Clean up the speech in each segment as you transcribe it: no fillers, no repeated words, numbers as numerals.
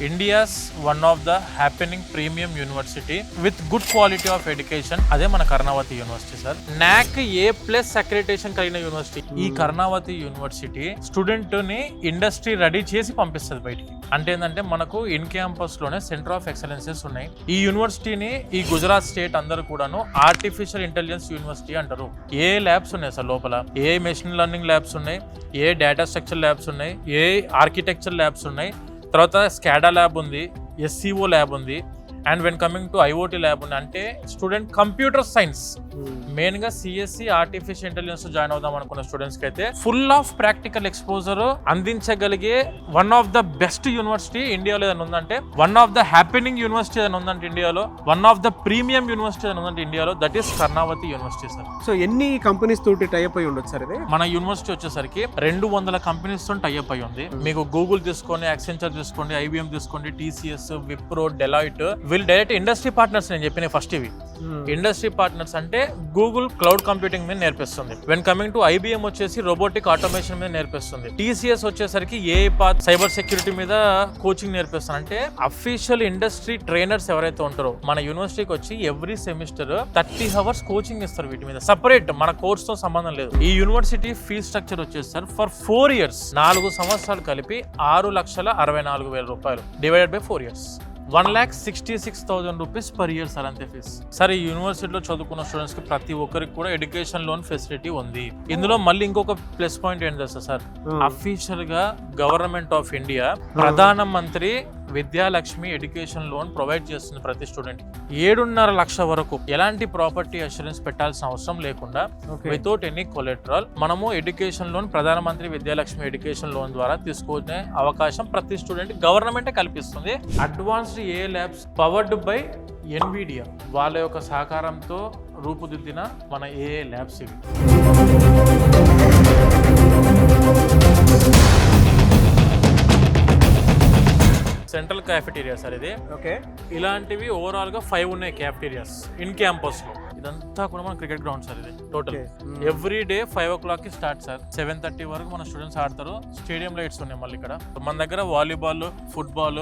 India's one of the happening premium university with good quality of education. అదే మన Karnavati university sir. నాక్ A+ accreditation కలిగిన university. ఈ Karnavati university student ని industry ready చేసి పంపిస్తుంది బయటికి. అంటే ఏంటంటే మనకు ఇన్ క్యాంపస్ లోనే సెంటర్ ఆఫ్ ఎక్సలెన్సెస్ ఉన్నాయి. ఈ యూనివర్సిటీని ఈ గుజరాత్ స్టేట్ అందరూ కూడాను ఆర్టిఫిషియల్ ఇంటెలిజెన్స్ యూనివర్సిటీ అంటారు. ఏ ల్యాబ్స్ ఉన్నాయి సార్ లోపల, ఏ మెషిన్ లెర్నింగ్ ల్యాబ్స్ ఉన్నాయి, ఏ డేటా స్ట్రక్చర్ ల్యాబ్స్ ఉన్నాయి, ఏ ఆర్కిటెక్చర్ ల్యాబ్స్ ఉన్నాయి, తర్వాత స్కాడా ల్యాబ్ ఉంది, SCO ల్యాబ్ ఉంది, and when coming to IoT lab ఉంది. అంటే స్టూడెంట్ కంప్యూటర్ సైన్స్ మెయిన్ గా CSC ఆర్టిఫిషియల్ ఇంటెలిజెన్స్ జాయిన్ అవుదాం అనుకున్న స్టూడెంట్స్ కి అయితే ఫుల్ ఆఫ్ ప్రాక్టికల్ ఎక్స్పోజర్ అందించగలిగే one of the best university ఇండియాలో ఏదైనా ఉందంటే, one of the happening university ఏదైనా ఉందంటే ఇండియాలో, one of the premium university ఏదైనా ఉందంటే ఇండియాలో, that is Karnavati university sir. So ఎన్ని కంపెనీస్ తోటి టైప్ అయి ఉండొచ్చు సార్ ఇది? మన యూనివర్సిటీ వచ్చేసరికి 200 కంపెనీస్ తో టైప్ అయి ఉంది. మీకు గూగుల్ తీసుకోండి, యాక్సెంచర్ తీసుకోండి, IBM తీసుకోండి, TCS, విప్రో, డెలాయిట్, వీళ్ళు డైరెక్ట్ ఇండస్ట్రీ పార్ట్నర్స్. నేను చెప్పిన ఫస్ట్ ఇవి ఇండస్ట్రీ పార్ట్నర్స్ అంటే గూగుల్ క్లౌడ్ కంప్యూటింగ్ మీద నేర్పిస్తుంది. వెన్ కమింగ్ టు IBM వచ్చేసి రోబోటిక్ ఆటోమేషన్ మీద నేర్పిస్తుంది. TCS వచ్చేసరికి AI పాత్ సైబర్ సెక్యూరిటీ మీద కోచింగ్ నేర్పిస్తుంది. అంటే అఫీషియల్ ఇండస్ట్రీ ట్రైనర్స్ ఎవరైతే ఉంటారో మన యూనివర్సిటీకి వచ్చి ఎవ్రీ సెమిస్టర్ 30 hours కోచింగ్ ఇస్తారు. వీటి మీద సపరేట్ మన కోర్స్ తో సంబంధం లేదు. ఈ యూనివర్సిటీ ఫీ స్ట్రక్చర్ వచ్చేసి సార్ ఫర్ 4 years 4 సంవత్సరాలు కలిపి 6,64,000 రూపాయలు divided by 4 years 1,66,000 rupees per year sir, అంతే ఫీస్. సార్ ఈ యూనివర్సిటీలో చదువుకున్న స్టూడెంట్స్ కి ప్రతి ఒక్కరికి కూడా ఎడ్యుకేషన్ లోన్ ఫెసిలిటీ ఉంది. ఇందులో మళ్ళీ ఇంకొక ప్లస్ పాయింట్ ఏంటి తెలుసా సార్, అఫీషియల్ గా గవర్నమెంట్ ఆఫ్ ఇండియా ప్రధానమంత్రి విద్యాలక్ష్మి ఎడ్యుకేషన్ లోన్ ప్రొవైడ్ చేస్తుంది ప్రతి స్టూడెంట్. 7.5 లక్షల వరకు ఎలాంటి ప్రాపర్టీ అష్యూరెన్స్ పెట్టాల్సిన అవసరం లేకుండా వితౌట్ ఎనీ కొలెటరల్ మనము ఎడ్యుకేషన్ లోన్ ప్రధానమంత్రి విద్యాలక్ష్మి ఎడ్యుకేషన్ లోన్ ద్వారా తీసుకునే అవకాశం ప్రతి స్టూడెంట్ గవర్నమెంటే కల్పిస్తుంది. Advanced AI labs powered by NVIDIA వాళ్ళ యొక్క సహకారంతో రూపుదిద్దిన మన AI ల్యాబ్స్ ఇవి. సెంట్రల్ క్యాఫెటీరియా సార్ ఇది. ఓకే, ఇలాంటివి ఓవరాల్ గా 5 ఉన్నాయి క్యాఫెటీరియాస్ ఇన్ క్యాంపస్ లో. ఇదంతా కూడా మన క్రికెట్ గ్రౌండ్ సార్ ఇది. టోటల్ ఎవ్రీ డే 5 o'clock కి స్టార్ట్ సార్, 7:30 వరకు మన స్టూడెంట్స్ ఆడతారు. స్టేడియం లైట్స్ ఉన్నాయి మళ్ళీ ఇక్కడ. మన దగ్గర volleyball, football,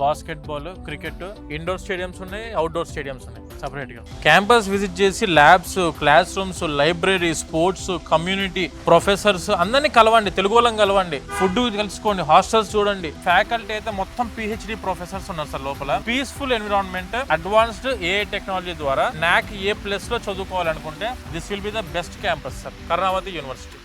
basketball, cricket, indoor stadiums ఉన్నాయి, అవుట్డోర్ స్టేడియంస్ ఉన్నాయి సపరేట్ గా. క్యాంపస్ విజిట్ చేసి labs, classrooms, library, sports, community, professors అందరినీ కలవండి, తెలుగు వాళ్ళని కలవండి, ఫుడ్ కలుసుకోండి, హాస్టల్స్ చూడండి. ఫ్యాకల్టీ అయితే మొత్తం PhD ప్రొఫెసర్స్ ఉన్నారు సార్ లోపల. Peaceful environment, advanced AI technology ద్వారా NAC A+ లో చదువుకోవాలనుకుంటే this will be the best campus sir, Karnavati university.